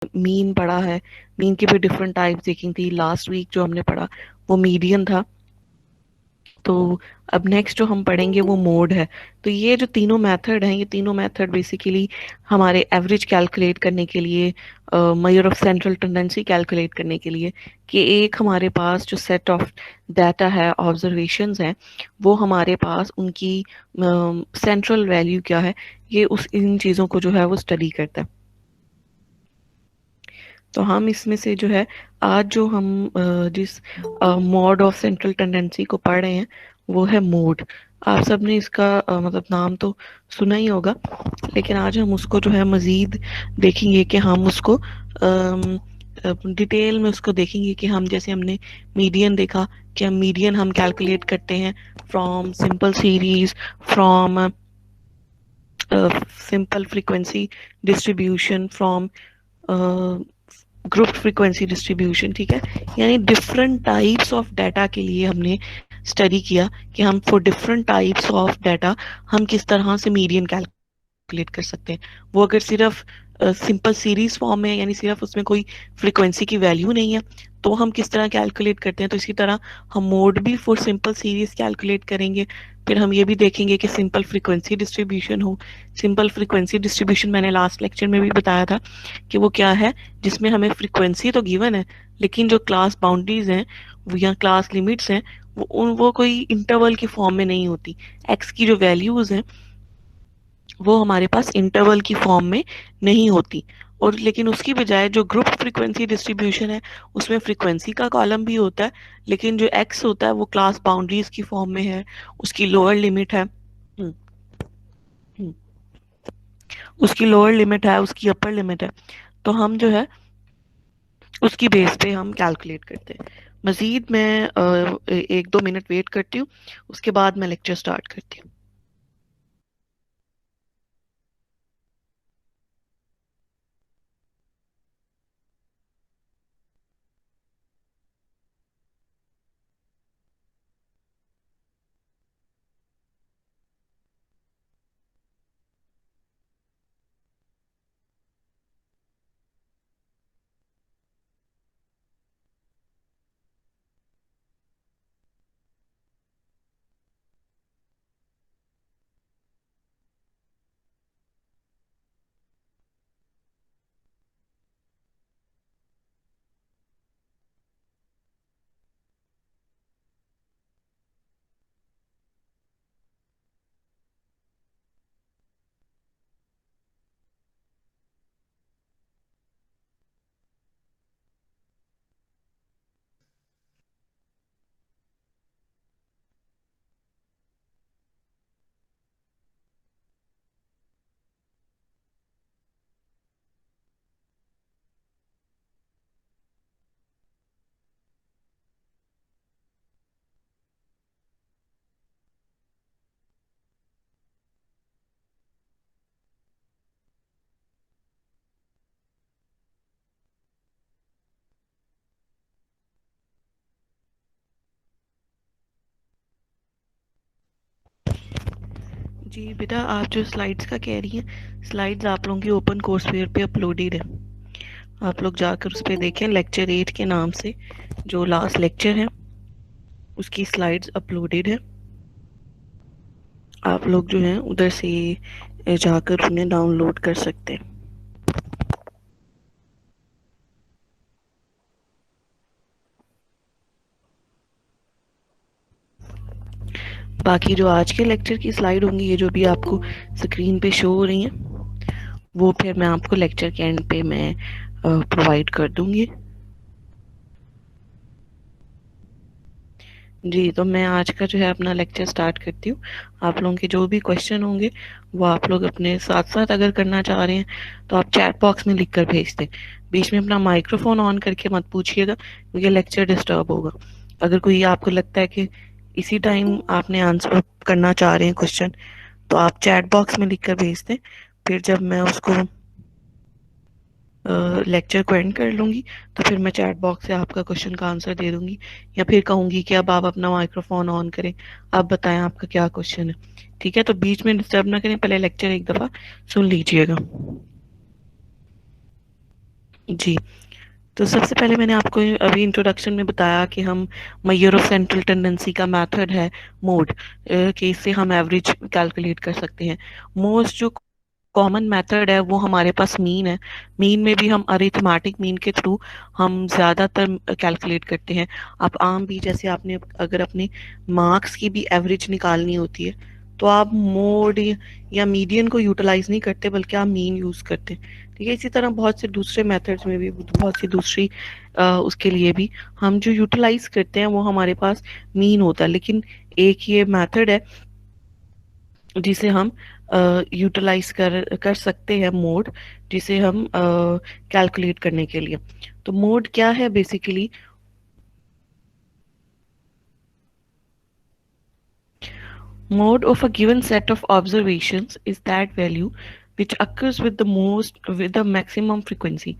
Mean पढ़ा है, mean की भी डिफरेंट टाइप्स देखी थी। लास्ट वीक जो हमने पढ़ा वो मीडियन था। तो अब नेक्स्ट जो हम पढ़ेंगे वो मोड है। तो ये जो तीनों मेथड हैं, ये तीनों मेथड बेसिकली हमारे एवरेज कैलकुलेट करने के लिए, measure of central tendency calculate करने के लिए, कि एक हमारे पास जो सेट ऑफ डाटा है, ऑब्जर्वेशंस हैं, वो हमारे पास उनकी सेंट्रल वैल्यू क्या है, ये उस इन चीज़ों को जो है वो स्टडी करता है। तो हम इसमें से जो है आज जो हम जिस मॉड ऑफ सेंट्रल टेंडेंसी को पढ़ रहे हैं वो है मोड। आप सबने इसका मतलब नाम तो सुना ही होगा, लेकिन आज हम उसको जो है मजीद देखेंगे कि हम उसको डिटेल में उसको देखेंगे कि हम जैसे हमने मीडियन देखा कि हम मीडियन हम कैलकुलेट करते हैं from simple series, from simple frequency distribution, from group frequency distribution. ठीक है, यानी डिफरेंट टाइप्स ऑफ डाटा के लिए हमने स्टडी किया कि हम for different types of data हम किस तरह से मीडियन कैलकुलेट कर सकते हैं। वो अगर सिर्फ सिंपल सीरीज फॉर्म में, यानी सिर्फ उसमें कोई फ्रीक्वेंसी की वैल्यू नहीं है, तो हम किस तरह कैलकुलेट करते हैं, तो इसी तरह हम मोड भी फॉर सिंपल सीरीज कैलकुलेट करेंगे। फिर हम ये भी देखेंगे कि सिंपल फ्रीक्वेंसी डिस्ट्रीब्यूशन हो। सिंपल फ्रीक्वेंसी डिस्ट्रीब्यूशन मैंने लास्ट लेक्चर में भी बताया था कि वो क्या है, जिसमें हमें फ्रीक्वेंसी तो गिवन है, लेकिन जो क्लास बाउंड्रीज हैं वो या क्लास लिमिट्स हैं वो कोई इंटरवल की फॉर्म में नहीं होती। एक्स की जो वैल्यूज हैं वो हमारे पास इंटरवल की फॉर्म में नहीं होती। और लेकिन उसकी बजाय जो ग्रुप फ्रीक्वेंसी डिस्ट्रीब्यूशन है उसमें फ्रीक्वेंसी का कॉलम भी होता है, लेकिन जो एक्स होता है वो क्लास बाउंड्रीज की फॉर्म में है, उसकी लोअर लिमिट है। हम्म, हम्म, उसकी लोअर लिमिट है, उसकी अपर लिमिट है। तो हम जो है उसकी बेस पे हम कैलकुलेट करते हैं। मजीद मैं 1-2 मिनट वेट करती हूँ, उसके बाद मैं लेक्चर स्टार्ट करती हूँ। जी बेटा, आप जो स्लाइड्स का कह रही हैं, स्लाइड्स आप लोगों की ओपन कोर्सवेयर पे अपलोडेड है। आप लोग जाकर उस पर देखें, लेक्चर 8 के नाम से जो लास्ट लेक्चर है उसकी स्लाइड्स अपलोडेड है। आप लोग जो हैं उधर से जाकर उन्हें डाउनलोड कर सकते हैं। बाकी जो आज के लेक्चर की स्लाइड होंगी, ये जो भी आपको स्क्रीन पे शो हो रही हैं, वो फिर मैं आपको लेक्चर के एंड पे मैं प्रोवाइड कर दूंगी। जी, तो मैं आज का जो है अपना लेक्चर स्टार्ट करती हूँ। आप लोगों के जो भी क्वेश्चन होंगे वो आप लोग अपने साथ साथ अगर करना चाह रहे हैं तो आप चैट बॉक्स में लिख कर भेज दें। बीच में अपना माइक्रोफोन ऑन करके मत पूछिएगा, क्योंकि लेक्चर डिस्टर्ब होगा। अगर कोई आपको लगता है कि इसी टाइम आपने आंसर करना चाह रहे हैं क्वेश्चन, तो आप चैट बॉक्स में लिख कर भेज दें। फिर जब मैं उसको लेक्चर को एंड कर लूँगी तो फिर मैं चैट बॉक्स से आपका क्वेश्चन का आंसर दे दूँगी, या फिर कहूँगी कि अब आप अपना माइक्रोफोन ऑन करें, आप बताएं आपका क्या क्वेश्चन है। ठीक है, तो बीच में डिस्टर्ब ना करें, पहले लेक्चर एक दफ़ा सुन लीजिएगा। जी, तो सबसे पहले मैंने आपको अभी इंट्रोडक्शन में बताया कि हम मेजर ऑफ सेंट्रल टेंडेंसी का मेथड है मोड, कि इससे हम एवरेज कैलकुलेट कर सकते हैं। मोस्ट जो कॉमन मेथड है वो हमारे पास मीन है। मीन में भी हम अरिथमेटिक मीन के थ्रू हम ज़्यादातर कैलकुलेट करते हैं। आप आम भी जैसे आपने अगर अपने मार्क्स की भी एवरेज निकालनी होती है तो आप मोड या मीडियन को यूटिलाइज नहीं करते बल्कि आप मीन यूज़ करते हैं। ठीक है, इसी तरह बहुत से दूसरे मेथड्स में भी बहुत सी दूसरी उसके लिए भी हम जो यूटिलाइज करते हैं वो हमारे पास मीन होता है। लेकिन एक ये मेथड है जिसे हम यूटिलाइज कर सकते हैं मोड, जिसे हम कैलकुलेट करने के लिए। तो मोड क्या है basically? Mode of a given set of observations is that value which occurs with the maximum frequency।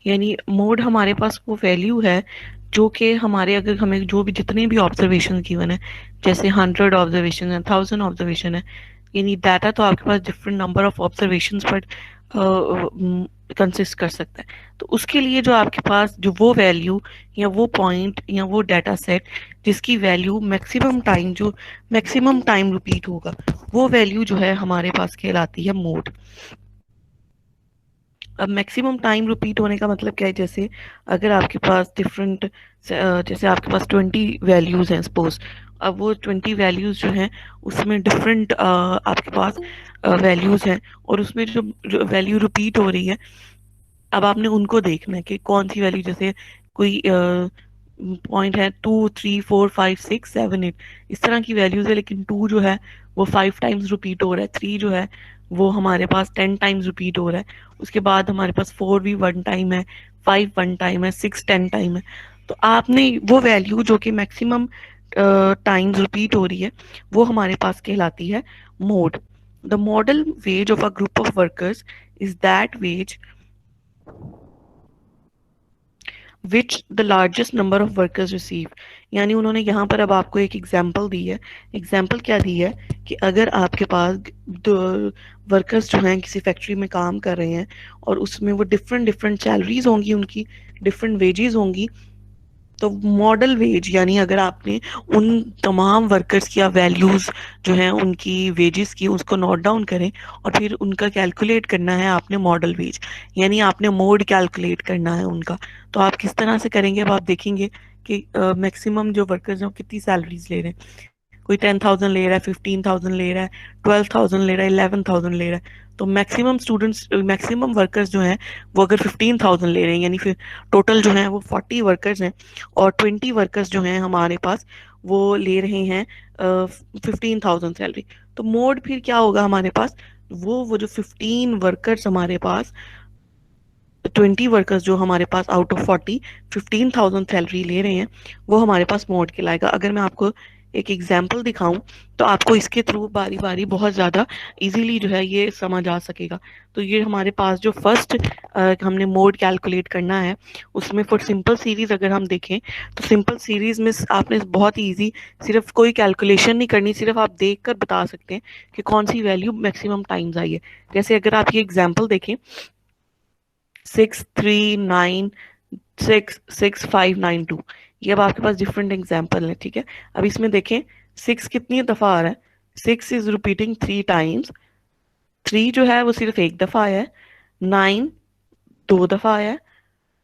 यानी मोड हमारे पास वो वैल्यू है जो कि हमारे अगर हमें जो भी जितने भी ऑब्जर्वेशन गिवन है, जैसे 100 ऑब्जर्वेशन है, 1000 ऑब्जर्वेशन है, यानी डाटा तो आपके पास डिफरेंट नंबर ऑफ ऑब्जर्वेशन पर कंसिस्ट कर सकता है। तो उसके लिए जो आपके पास जो वो वैल्यू या वो पॉइंट या वो डाटा सेट जिसकी वैल्यू मैक्सिमम टाइम रिपीट होगा, वो वैल्यू जो है हमारे पास कहलाती है मोड। अब मैक्सिमम टाइम रिपीट होने का मतलब क्या है? जैसे अगर आपके पास जैसे आपके पास 20 वैल्यूज हैं सपोज, अब वो 20 वैल्यूज जो हैं उसमें डिफरेंट आपके पास वैल्यूज हैं, और उसमें जो वैल्यू रिपीट हो रही है, अब आपने उनको देखना है कि कौन सी वैल्यू, जैसे कोई पॉइंट है 2 3 4 5 6 7 8, इस तरह की वैल्यूज है, लेकिन 2 जो है वो 5 टाइम्स रिपीट हो रहा है, 3 जो है वो हमारे पास 10 टाइम्स रिपीट हो रहा है, उसके बाद हमारे पास 4 भी 1 टाइम है, 5 1 टाइम है, 6 10 टाइम है। तो आपने वो वैल्यू जो कि मैक्सिमम टाइम्स रिपीट हो रही है वो हमारे पास कहलाती है mode. The model ways of a group of workers is that ways which the largest number of workers receive. यानी उन्होंने यहाँ पर अब आपको एक एग्जाम्पल दी है। एग्जाम्पल क्या दी है कि अगर आपके पास वर्कर्स जो हैं किसी फैक्ट्री में काम कर रहे हैं और उसमें वो डिफरेंट डिफरेंट सैलरीज होंगी, उनकी डिफरेंट वेजेस होंगी, तो मॉडल वेज यानी अगर आपने उन तमाम वर्कर्स की वैल्यूज जो हैं उनकी वेजेस की उसको नोट डाउन करें और फिर उनका कैलकुलेट करना है आपने मॉडल वेज, यानी आपने मोड कैलकुलेट करना है उनका। तो आप किस तरह से करेंगे? अब आप देखेंगे कि मैक्सिमम जो वर्कर्स हैं वो कितनी सैलरीज ले रहे हैं। कोई 10,000 ले रहा है, 15,000 ले रहा है, 12,000 ले रहा है, 11,000 ले रहा है। तो मैक्सिमम वर्कर्स जो हैं वो अगर 15,000 ले रहे हैं, यानी फिर टोटल जो है वो 40 वर्कर्स हैं, और 20 वर्कर्स जो हैं हमारे पास वो ले रहे हैं 15,000 सैलरी। तो मोड फिर क्या होगा हमारे पास? वो जो 15 वर्कर्स हमारे पास, 20 वर्कर्स जो हमारे पास आउट ऑफ 40 15,000 सैलरी ले रहे हैं, वो हमारे पास मोड के लाएगा। अगर मैं आपको एक एग्जांपल दिखाऊं तो आपको इसके थ्रू बारी बारी बहुत ज़्यादा इजीली जो है ये समझ आ सकेगा। तो ये हमारे पास जो फर्स्ट हमने मोड कैलकुलेट करना है, उसमें फॉर सिंपल सीरीज अगर हम देखें तो सिंपल सीरीज में आपने बहुत ही ईजी, सिर्फ कोई कैलकुलेशन नहीं करनी, सिर्फ आप देख कर बता सकते हैं कि कौन सी वैल्यू मैक्सिमम टाइम्स आई है। जैसे अगर आप ये एग्जाम्पल देखें, 6 3 9 6 6 5 9 2, ये अब आपके पास डिफरेंट एग्जाम्पल है। ठीक है, अब इसमें देखें 6 कितनी दफा आ रहा है? 6 इज रिपीटिंग 3 टाइम्स। 3 जो है वो सिर्फ एक दफा आया है। 9 2 दफा आया है।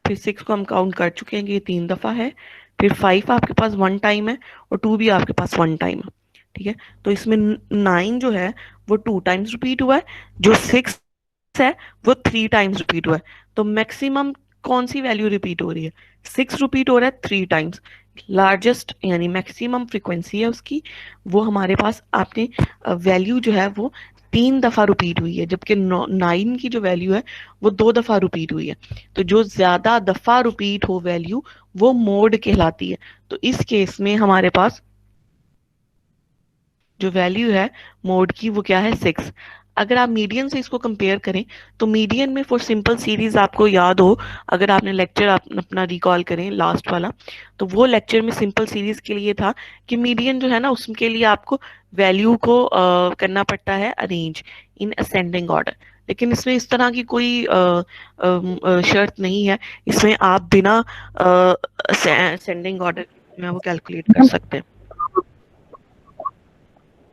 फिर 6 को हम काउंट कर चुके हैं कि ये 3 दफा है। फिर 5 आपके पास 1 टाइम है, और 2 भी आपके पास 1 टाइम है। ठीक है, तो इसमें 9 जो है वो 2 टाइम्स रिपीट हुआ है, जो 6 है वो 3 टाइम्स रिपीट हुआ है। तो मैक्सिमम कौन सी वैल्यू रिपीट हो रही है? 6 रिपीट हो रहा है 3 टाइम्स। लार्जेस्ट यानी मैक्सिमम फ्रिक्वेंसी है उसकी, वो हमारे पास आपने वैल्यू जो है वो 3 दफा रिपीट हुई है, जबकि 9 की जो वैल्यू है वो 2 दफा रिपीट हुई है। तो जो ज्यादा दफा रिपीट हो वैल्यू वो मोड कहलाती है। तो इस केस में हमारे पास जो वैल्यू है मोड की वो क्या है? 6। अगर आप मीडियन से इसको कंपेयर करें तो मीडियन में फॉर सिंपल सीरीज आपको याद हो, अगर आपने लेक्चर अपना रिकॉल करें लास्ट वाला, तो वो लेक्चर में सिंपल सीरीज के लिए था कि मीडियन जो है ना उसके लिए आपको वैल्यू को करना पड़ता है अरेंज इन असेंडिंग ऑर्डर। लेकिन इसमें इस तरह की कोई शर्त नहीं है, इसमें आप बिना सेंडिंग ऑर्डर में वो कैलकुलेट कर सकते हैं।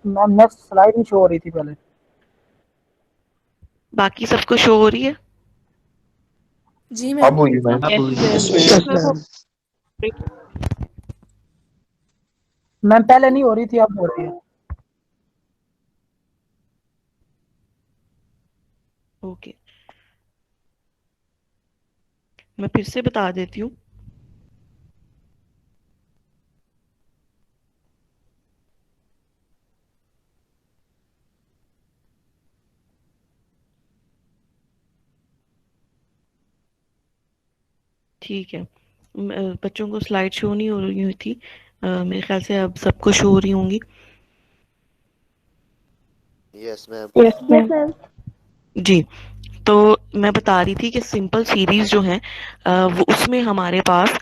मैम नेक्स्ट स्लाइड नहीं शो हो रही थी पहले। बाकी सबको शो हो रही है? जी मैम। अब हुई मैम। मैम पहले नहीं हो रही थी, अब हो रही है। ओके, मैं फिर से बता देती हूँ। ठीक है, बच्चों को स्लाइड शो नहीं हो रही हुई थी, मेरे ख्याल से अब सबको शो हो रही होंगी। Yes ma'am. जी, तो मैं बता रही थी कि सिंपल सीरीज जो है वो उसमें हमारे पास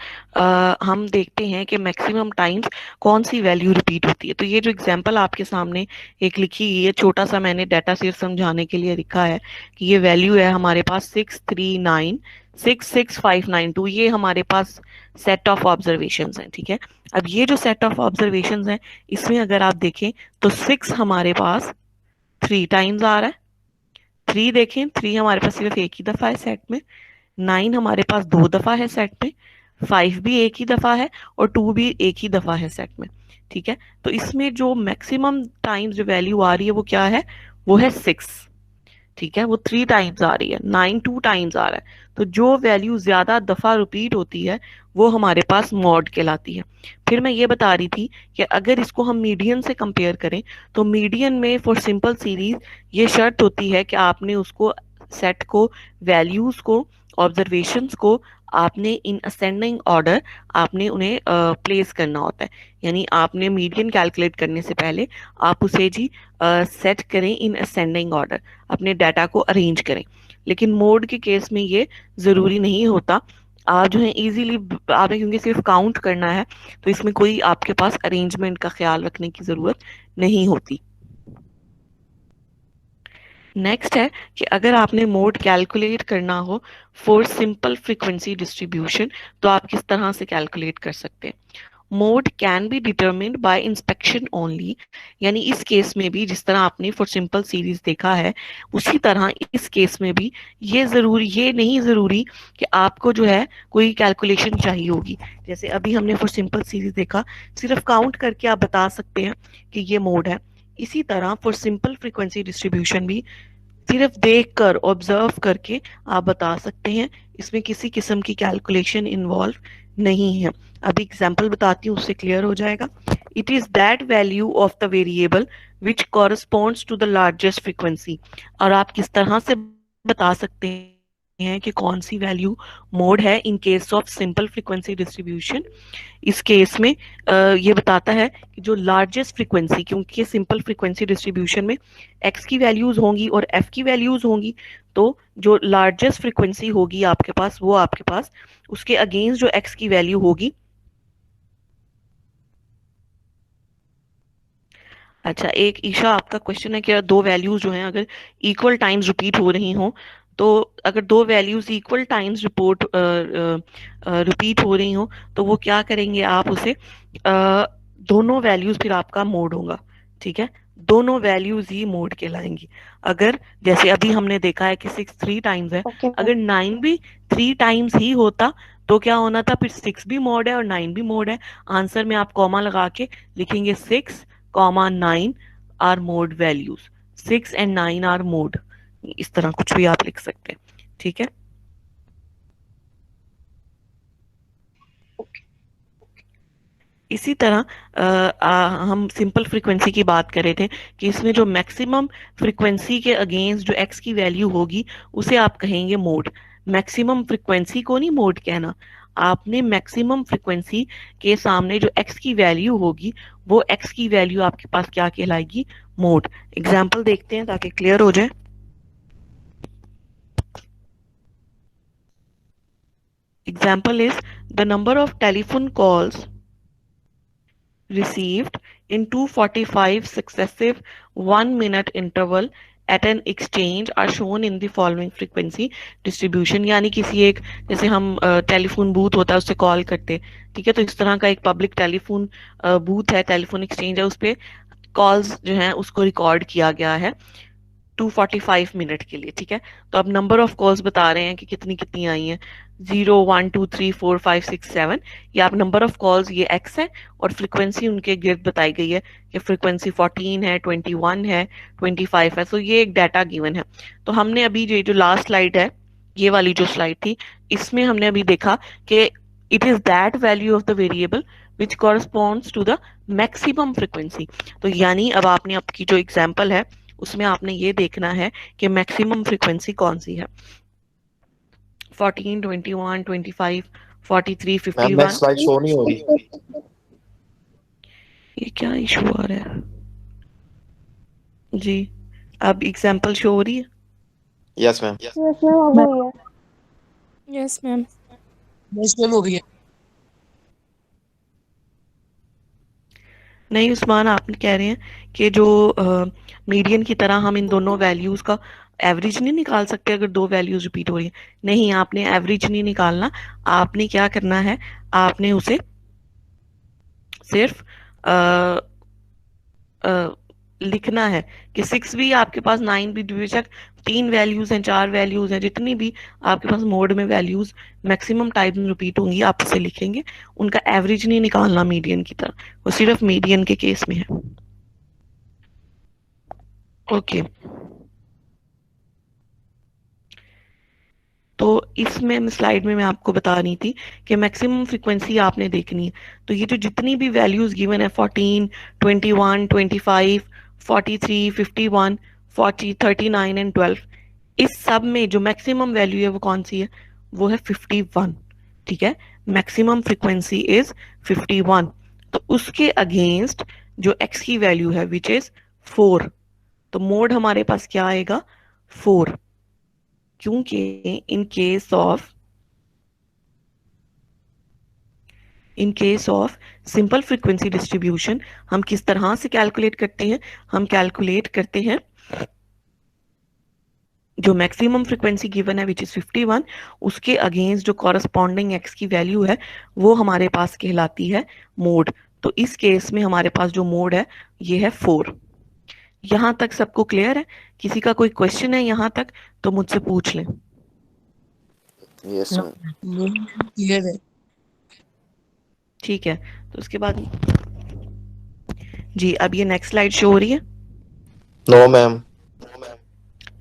हम देखते हैं कि मैक्सिमम टाइम्स कौन सी वैल्यू रिपीट होती है। तो ये जो एग्जांपल आपके सामने एक लिखी गई है, छोटा सा मैंने डाटा सिर्फ समझाने के लिए लिखा है कि ये वैल्यू है हमारे पास 639665592, ये हमारे पास सेट ऑफ ऑब्जर्वेशंस हैं। ठीक है, अब ये जो सेट ऑफ ऑब्जर्वेशंस हैं इसमें अगर आप देखें तो 6 हमारे पास 3 टाइम्स आ रहा है, 3 देखें, 3 हमारे पास सिर्फ एक ही दफा है सेट में, 9 हमारे पास 2 दफा है सेट में, 5 भी एक ही दफा है और 2 भी एक ही दफा है सेट में। ठीक है, तो इसमें जो मैक्सिमम टाइम्स जो वैल्यू आ रही है वो क्या है, वो है 6। ठीक है, वो 3 टाइम्स आ रही है, 9 2 टाइम्स आ रहा है। तो जो वैल्यू ज्यादा दफा रिपीट होती है वो हमारे पास मॉड कहलाती है। फिर मैं ये बता रही थी कि अगर इसको हम मीडियन से कंपेयर करें तो मीडियन में फॉर सिंपल सीरीज ये शर्त होती है कि आपने उसको सेट को, वैल्यूज को, ऑब्जर्वेशंस को आपने इन असेंडिंग ऑर्डर आपने उन्हें प्लेस करना होता है। यानी आपने मीडियन कैलकुलेट करने से पहले आप उसे जी सेट करें इन असेंडिंग ऑर्डर, अपने डाटा को अरेंज करें। लेकिन मोड के केस में ये जरूरी नहीं होता, आप जो है इजीली आपने क्योंकि सिर्फ काउंट करना है तो इसमें कोई आपके पास अरेंजमेंट का ख्याल रखने की जरूरत नहीं होती। नेक्स्ट है कि अगर आपने मोड कैलकुलेट करना हो फॉर सिंपल फ्रीक्वेंसी डिस्ट्रीब्यूशन तो आप किस तरह से कैलकुलेट कर सकते हैं। Mode can be determined bye inspection only, यानी इस केस में भी जिस तरह आपने फॉर सिंपल सीरीज देखा है उसी तरह इस केस में भी ये नहीं जरूरी कि आपको जो है कोई कैलकुलेशन चाहिए होगी। जैसे अभी हमने फॉर सिंपल सीरीज देखा, सिर्फ काउंट करके आप बता सकते हैं कि ये मोड है। इसी तरह फॉर सिंपल फ्रीक्वेंसी डिस्ट्रीब्यूशन भी सिर्फ देखकर ऑब्जर्व करके आप बता सकते हैं, इसमें किसी किस्म की कैलकुलेशन इन्वॉल्व नहीं है। अभी एग्जांपल बताती हूँ, उससे क्लियर हो जाएगा। It is that value of the variable which corresponds to the largest frequency. और आप किस तरह से बता सकते हैं कि कौन सी वैल्यू मोड है in case of simple frequency distribution. इस केस में ये बताता है कि जो लार्जेस्ट फ्रीक्वेंसी, क्योंकि सिंपल फ्रीक्वेंसी डिस्ट्रीब्यूशन में एक्स की वैल्यूज होंगी और एफ की वैल्यूज होंगी, तो जो लार्जेस्ट फ्रीक्वेंसी होगी आपके पास वो आपके पास उसके अगेंस्ट जो एक्स की वैल्यू होगी। अच्छा, एक ईशा आपका क्वेश्चन है कि दो वैल्यूज जो हैं अगर इक्वल टाइम्स रिपीट हो रही हों, तो अगर दो वैल्यूज इक्वल टाइम्स रिपीट हो रही हों तो वो क्या करेंगे आप उसे दोनों वैल्यूज फिर आपका मोड होगा। ठीक है, दोनों वैल्यूज ही मोड कहलाएंगी। अगर जैसे अभी हमने देखा है कि 6 3 टाइम्स है, अगर 9 भी 3 टाइम्स ही होता तो क्या होना था, फिर 6 भी मोड है और 9 भी मोड है। आंसर में आप कॉमा लगा के लिखेंगे 6, 9 are mode values, 6 and 9 are mode, इस तरह कुछ भी आप लिख सकते हैं। ठीक है, इसी तरह हम सिंपल फ्रीक्वेंसी की बात कर रहे थे कि इसमें जो मैक्सिमम फ्रीक्वेंसी के अगेंस्ट जो एक्स की वैल्यू होगी उसे आप कहेंगे मोड। मैक्सिमम फ्रीक्वेंसी को नहीं मोड कहना, आपने मैक्सिमम फ्रीक्वेंसी के सामने जो एक्स की वैल्यू होगी वो एक्स की वैल्यू आपके पास क्या कहलाएगी, मोड। एग्जाम्पल देखते हैं ताकि क्लियर हो जाए। Example is the number of telephone calls received in 245 successive 1 minute interval at an exchange are shown in the following frequency distribution, यानी किसी एक, जैसे हम टेलीफोन बूथ होता है उससे कॉल करते, ठीक है, तो इस तरह का एक पब्लिक टेलीफोन बूथ है, टेलीफोन एक्सचेंज है, उस पर कॉल्स जो हैं उसको रिकॉर्ड किया गया है 245 मिनट के लिए, ठीक है। तो अब नंबर ऑफ कॉल्स बता रहे हैं कि कितनी कितनी आई हैं, 0 1 2 3 4 5 6 7, ये आप नंबर ऑफ कॉल्स, ये एक्स है, और फ्रिक्वेंसी उनके गिर्द बताई गई है कि फ्रिक्वेंसी 14 है, 21 है, 25 है। तो ये एक डाटा गिवन है। तो हमने अभी ये जो लास्ट स्लाइड है, ये वाली जो स्लाइड थी, इसमें हमने अभी देखा कि it is that value of the variable which corresponds to the maximum frequency. तो यानी अब आपने आपकी जो एग्जाम्पल है उसमें आपने ये देखना है कि मैक्सिमम फ्रीक्वेंसी कौन सी है, 14, 21, 25, 43, मैम नेक्स्ट 51। स्लाइड शो नहीं हो रही। ये क्या इशू आ रहा है जी? अब एग्जाम्पल शो हो रही है? Yes ma'am. यस मैम अब हो रही है। Yes ma'am. यस मैम हो गई है। नहीं उस्मान, आप कह रहे हैं कि जो मीडियन की तरह हम इन दोनों वैल्यूज का एवरेज नहीं निकाल सकते अगर दो वैल्यूज रिपीट हो रही है? नहीं, आपने एवरेज नहीं निकालना, आपने क्या करना है, आपने उसे सिर्फ लिखना है कि 6 भी आपके पास, 9 भी, बेशक 3 वैल्यूज हैं, 4 वैल्यूज हैं, जितनी भी आपके पास मोड में वैल्यूज मैक्सिमम टाइम में रिपीट होंगी आप उसे लिखेंगे, उनका एवरेज नहीं निकालना मीडियन की तरह, वो सिर्फ मीडियन के केस में है। ओके, तो इसमें स्लाइड में मैं आपको बता रही थी कि मैक्सिमम फ्रीक्वेंसी आपने देखनी है। तो ये जो जितनी भी वैल्यूज गिवन है, 14, 21, 25, 43, 51, 40, 39 एंड 12, इस सब में जो मैक्सिमम वैल्यू है वो कौन सी है? वो है 51, ठीक है। Maximum frequency is 51। तो उसके अगेंस्ट जो एक्स की वैल्यू है विच इज 4, तो मोड हमारे पास क्या आएगा? 4, क्योंकि in case of simple frequency distribution हम किस तरह से कैलकुलेट करते हैं? हम कैलकुलेट करते हैं जो मैक्सिमम फ्रीक्वेंसी गिवन है विच इज 51, उसके अगेंस्ट जो कॉरस्पॉन्डिंग एक्स की वैल्यू है वो हमारे पास कहलाती है मोड। तो इस केस में हमारे पास जो मोड है ये है 4। यहां तक सबको क्लियर है? किसी का कोई क्वेश्चन है यहां तक तो मुझसे पूछ लें। Yes ma'am. क्लियर है। ठीक है, तो उसके बाद जी अब ये नेक्स्ट स्लाइड शो हो रही है, no ma'am.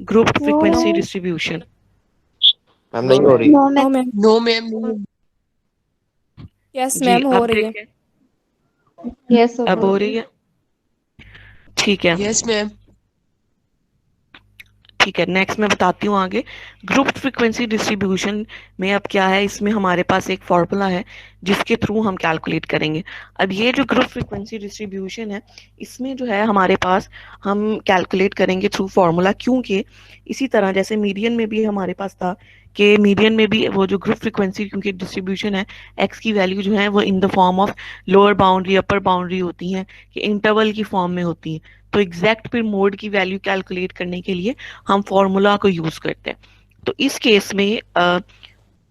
Group frequency ma'am. Distribution. Ma'am नहीं हो रही। No ma'am. No ma'am. Yes जी मैम हो अब रही है। देखें, यस अब हो रही है, ठीक है। Yes ma'am. ठीक है, नेक्स्ट मैं बताती हूँ आगे। ग्रुप फ्रीक्वेंसी डिस्ट्रीब्यूशन में अब क्या है, इसमें हमारे पास एक फॉर्मूला है जिसके थ्रू हम कैलकुलेट करेंगे। अब ये जो ग्रुप फ्रीक्वेंसी डिस्ट्रीब्यूशन है इसमें जो है हमारे पास, हम कैलकुलेट करेंगे थ्रू फॉर्मूला, क्योंकि इसी तरह जैसे मीडियन में भी हमारे पास था कि मीडियन में भी वो जो ग्रुप फ्रीक्वेंसी क्योंकि डिस्ट्रीब्यूशन है, एक्स की वैल्यू जो है वो in the form of lower boundary upper boundary होती हैं, कि इंटरवल की फॉर्म में होती है। तो एग्जैक्ट फिर मोड की वैल्यू कैलकुलेट करने के लिए हम फॉर्मूला को यूज करते हैं। तो इस केस में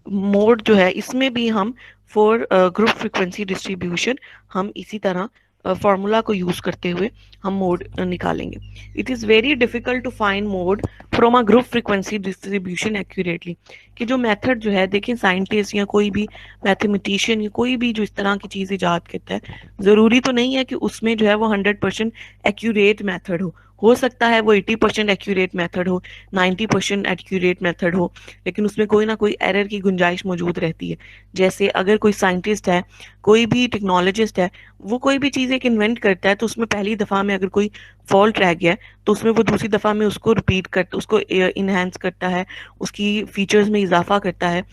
मोड जो है इसमें भी हम फॉर ग्रुप फ्रीक्वेंसी डिस्ट्रीब्यूशन हम इसी तरह फॉर्मूला को यूज करते हुए हम मोड निकालेंगे। It is very difficult to find mode from a group frequency distribution accurately. कि जो मेथड जो है, देखें साइंटिस्ट या कोई भी मैथमेटिशियन या कोई भी जो इस तरह की चीज इजाद करता है, जरूरी तो नहीं है कि उसमें जो है वो 100% एक्यूरेट मेथड हो सकता है वो 80% एक्यूरेट मेथड हो, 90% एक्यूरेट मेथड हो, लेकिन उसमें कोई ना कोई एरर की गुंजाइश मौजूद रहती है। जैसे अगर कोई साइंटिस्ट है, कोई भी टेक्नोलॉजिस्ट है, वो कोई भी चीज़ एक इन्वेंट करता है, तो उसमें पहली दफ़ा में अगर कोई फॉल्ट रह गया है तो उसमें वो दूसरी दफ़ा में उसको रिपीट करता, उसको इनहेंस करता है, उसकी फीचर्स में इजाफा करता है।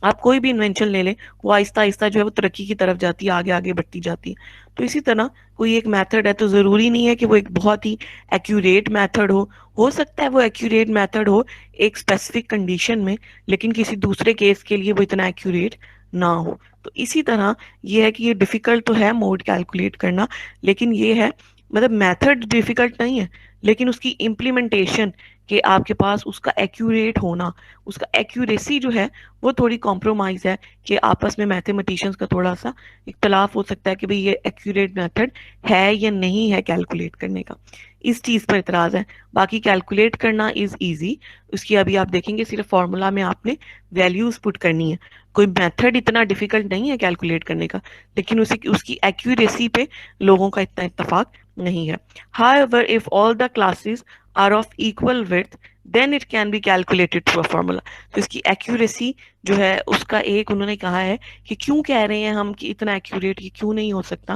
आप कोई भी इन्वेंशन ले लें, वो आहिस्ता आहिस्ता जो है वो तरक्की की तरफ जाती है, आगे आगे बढ़ती जाती है। तो इसी तरह कोई एक मेथड है तो ज़रूरी नहीं है कि वो एक बहुत ही एक्यूरेट मेथड हो सकता है वो एक्यूरेट मेथड हो एक स्पेसिफिक कंडीशन में, लेकिन किसी दूसरे केस के लिए वो इतना एक्यूरेट ना हो। तो इसी तरह ये है कि ये डिफ़िकल्ट तो है मोड कैलकुलेट करना, लेकिन ये है, मतलब मेथड डिफ़िकल्ट नहीं है, लेकिन उसकी इम्प्लीमेंटेशन के आपके पास उसका एक्यूरेट होना, उसका एक्यूरेसी जो है वो थोड़ी कॉम्प्रोमाइज है, कि आपस में मैथमेटिशियंस का थोड़ा सा इख्तलाफ हो सकता है कि भाई ये एक्यूरेट मेथड है या नहीं है कैलकुलेट करने का, इस चीज़ पर इतराज़ है। बाकी कैलकुलेट करना इज़ ईजी, उसकी अभी आप देखेंगे सिर्फ फार्मूला में आपने वैल्यूज पुट करनी है, कोई मेथड इतना डिफिकल्ट नहीं है कैलकुलेट करने का, लेकिन उसकी एक्यूरेसी पे लोगों का इतना इत्तेफाक नहीं है। However, if all the classes are of equal width, then it can be calculated through a formula. तो इसकी एक्यूरेसी जो है उसका एक उन्होंने कहा है कि क्यों कह रहे हैं हम कि इतना एक्यूरेट ये क्यों नहीं हो सकता,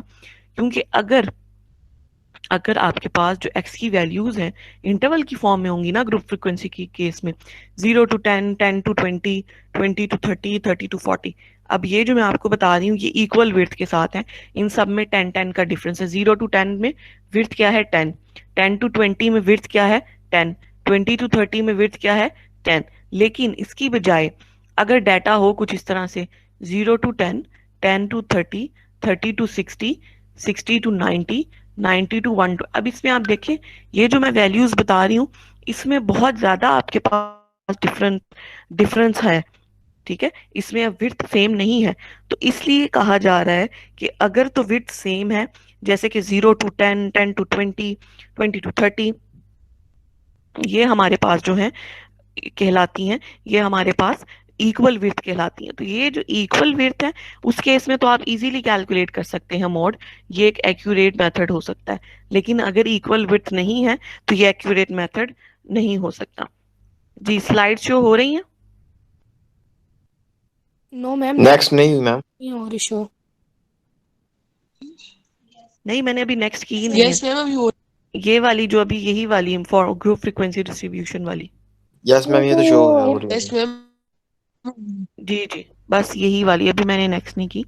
क्योंकि अगर अगर आपके पास जो एक्स की वैल्यूज हैं इंटरवल की फॉर्म में होंगी ना ग्रुप फ्रीक्वेंसी की केस में, 0 to 10, 10 to 20, 20 to 30, 30 to 40, अब ये जो मैं आपको बता रही हूँ ये इक्वल विड्थ के साथ है, इन सब में 10 का डिफरेंस है। 0 to 10 में विड्थ क्या है 10, 10 to 20 में विड्थ क्या है 10, 20 to 30 में विड्थ क्या है 10। लेकिन इसकी बजाय अगर डाटा हो कुछ इस तरह से 0 to 10, 10 to 30, 30 to 60, 60 to 90, 90 to 1, अब इसमें आप देखिए ये जो मैं वैल्यूज बता रही हूँ इसमें बहुत ज्यादा आपके पास डिफरेंस है, ठीक है, इसमें अब विड्थ सेम नहीं है। तो इसलिए कहा जा रहा है कि अगर तो विड्थ सेम है, जैसे कि 0 to 10, 10 to 20, 20 to 30, ये हमारे पास जो है कहलाती हैं, ये हमारे पास इक्वल विड्थ कहलाती हैं। तो ये जो इक्वल विड्थ है उस केस में तो आप इजीली कैलकुलेट कर सकते हैं मोड, ये एक एक्यूरेट मेथड हो सकता है। लेकिन अगर इक्वल विड्थ नहीं है तो ये एक्यूरेट मेथड नहीं हो सकता। जी स्लाइड शो हो रही है? नो मैम, नेक्स्ट नहीं मैम। नहीं हो रही शो। नहीं मैंने अभी नेक्स्ट की ही नहीं है, यस मैम अभी हो ये वाली जो अभी यही वाली फॉर ग्रुप फ्रीक्वेंसी डिस्ट्रीब्यूशन वाली। यस मैम ये तो शो है हो रही यस है। मैम। जी जी बस यही वाली, अभी मैंने नेक्स्ट नहीं की।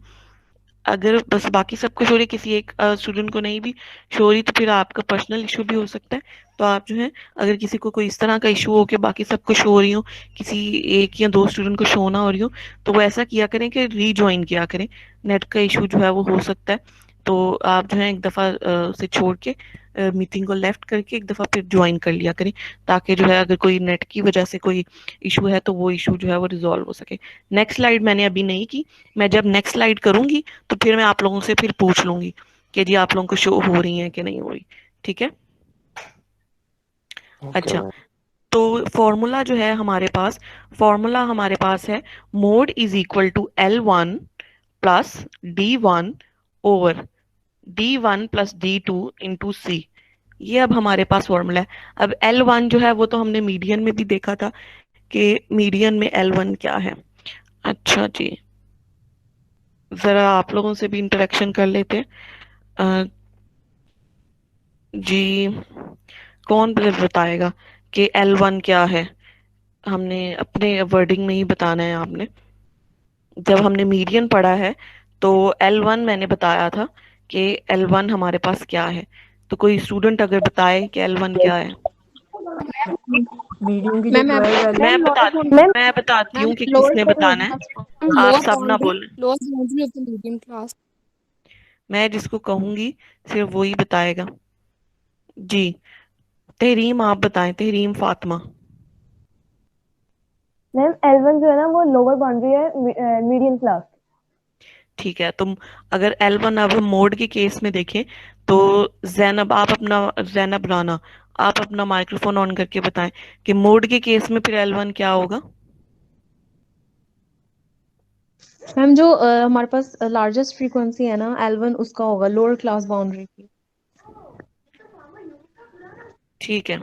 अगर बस बाकी सबको शो रही, किसी एक स्टूडेंट को नहीं भी शो रही, तो फिर आपका पर्सनल इशू भी हो सकता है। तो आप जो है अगर किसी को कोई इस तरह का इशू हो कि बाकी सबको शो हो रही हो, किसी एक या दो स्टूडेंट को शो ना हो रही हो, तो वो ऐसा किया करें कि रीज्वाइन किया करें, नेट का इशू जो है वो हो सकता है। तो आप जो है एक दफ़ा उसे छोड़ के मीटिंग को लेफ्ट करके एक दफ़ा फिर ज्वाइन कर लिया करें, ताकि जो है अगर कोई नेट की वजह से कोई इशू है तो वो इशू जो है वो रिजॉल्व हो सके। नेक्स्ट स्लाइड मैंने अभी नहीं की, मैं जब नेक्स्ट स्लाइड करूंगी तो फिर मैं आप लोगों से फिर पूछ लूंगी कि जी आप लोगों को शो हो रही है कि नहीं हो रही, ठीक है? ओके अच्छा, मैम। तो फॉर्मूला जो है हमारे पास, फॉर्मूला हमारे पास है mode is equal to L1 plus D1 over D1 plus D2 into C। ये अब हमारे पास फॉर्मूला है। अब L1 जो है वो तो हमने मीडियन में भी देखा था कि मीडियन में L1 क्या है। अच्छा जी, जरा आप लोगों से भी इंटरेक्शन कर लेते। अ, जी कौन बताएगा कि L1 क्या है? हमने अपने वर्डिंग में ही बताना है आपने। जब हमने मीडियन पढ़ा है तो L1 मैंने बताया था कि L1 हमारे पास क्या है। तो कोई स्टूडेंट अगर बताए कि L1 क्या है। मीडियम की जो मैम 12 वैल्यू मैं बताती मैम हूँ कि लोअर किसने बताना है, आप लोअर सब ना बाउंड्री, बोलें। Lower boundary of the medium class. मैं जिसको कहूंगी सिर्फ वही बताएगा। जी तहरीम आप बताएं, तहरीम फातिमा। मैम L1 जो है ना वो लोअर बाउंड्री है मीडियम क्लास। ठीक है, तुम अगर L1 अब हम मोड के केस में देखें तो जैनब राना आप अपना माइक्रोफोन ऑन करके बताएं कि मोड के केस में फिर L1 क्या होगा। मैम जो हमारे पास लार्जेस्ट फ्रीक्वेंसी है ना L1 उसका होगा लोअर क्लास बाउंड्री की। ठीक है,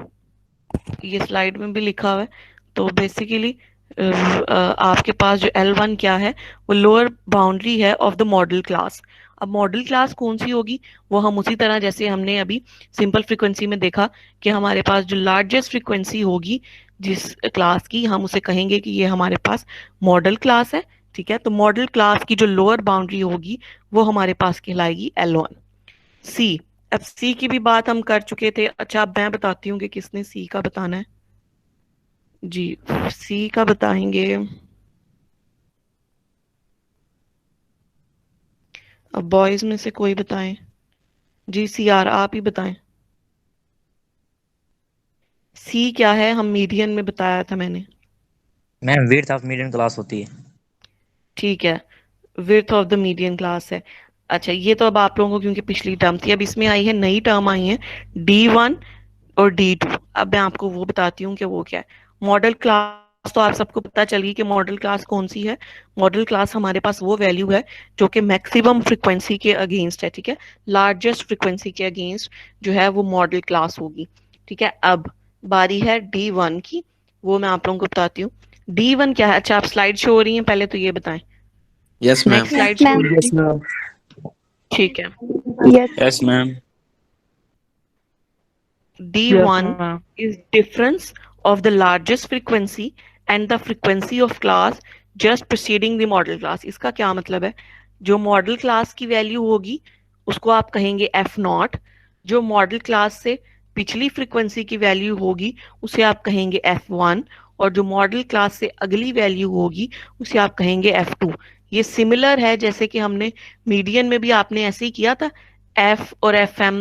ये स्लाइड में भी लिखा हुआ है। तो बेसिकली आपके पास जो L1 क्या है वो लोअर बाउंड्री है ऑफ द मॉडल क्लास। अब मॉडल क्लास कौन सी होगी, वो हम उसी तरह जैसे हमने अभी सिंपल फ्रीक्वेंसी में देखा कि हमारे पास जो लार्जेस्ट फ्रीक्वेंसी होगी जिस क्लास की, हम उसे कहेंगे कि ये हमारे पास मॉडल क्लास है। ठीक है, तो मॉडल क्लास की जो लोअर बाउंड्री होगी वो हमारे पास कहलाएगी L1। सी, अब सी की भी बात हम कर चुके थे। अच्छा अब मैं बताती हूँ कि किसने सी का बताना है। जी सी का बताएंगे, अब बॉयज में से कोई बताएं। जी CR आप ही बताएं। सी क्या है, हम मीडियन में बताया था मैंने। Ma'am width of median class होती है। ठीक है, width of the median class है। अच्छा, ये तो अब आप लोगों को क्योंकि पिछली टर्म थी, अब इसमें आई है नई टर्म आई है D1 और D2। अब मैं आपको वो बताती हूँ कि वो क्या है। मॉडल क्लास तो आप सबको पता चली कि मॉडल क्लास कौन सी है। मॉडल क्लास हमारे पास वो वैल्यू है जो कि मैक्सिमम फ्रीक्वेंसी के अगेंस्ट है, ठीक है, लार्जेस्ट फ्रीक्वेंसी के अगेंस्ट जो है वो मॉडल क्लास होगी। ठीक है, अब बारी है D1 की, वो मैं आप लोगों को बताती हूँ। D1 क्या है। अच्छा, आप स्लाइड शो हो रही हैं, पहले तो ये बताएं। Yes, ma'am. Next slide show हो रही यस थी, मैम। ठीक है। Yes ma'am. D1 is difference of the largest frequency and the frequency of class just preceding the model class। इसका क्या मतलब है, जो मॉडल क्लास की वैल्यू होगी उसको आप कहेंगे F0, जो मॉडल क्लास से पिछली फ्रीक्वेंसी की वैल्यू होगी उसे आप कहेंगे F1, और जो मॉडल क्लास से अगली वैल्यू होगी उसे आप कहेंगे F2। ये सिमिलर है जैसे कि हमने मीडियन में भी आपने ऐसे ही किया था, एफ और एफ एम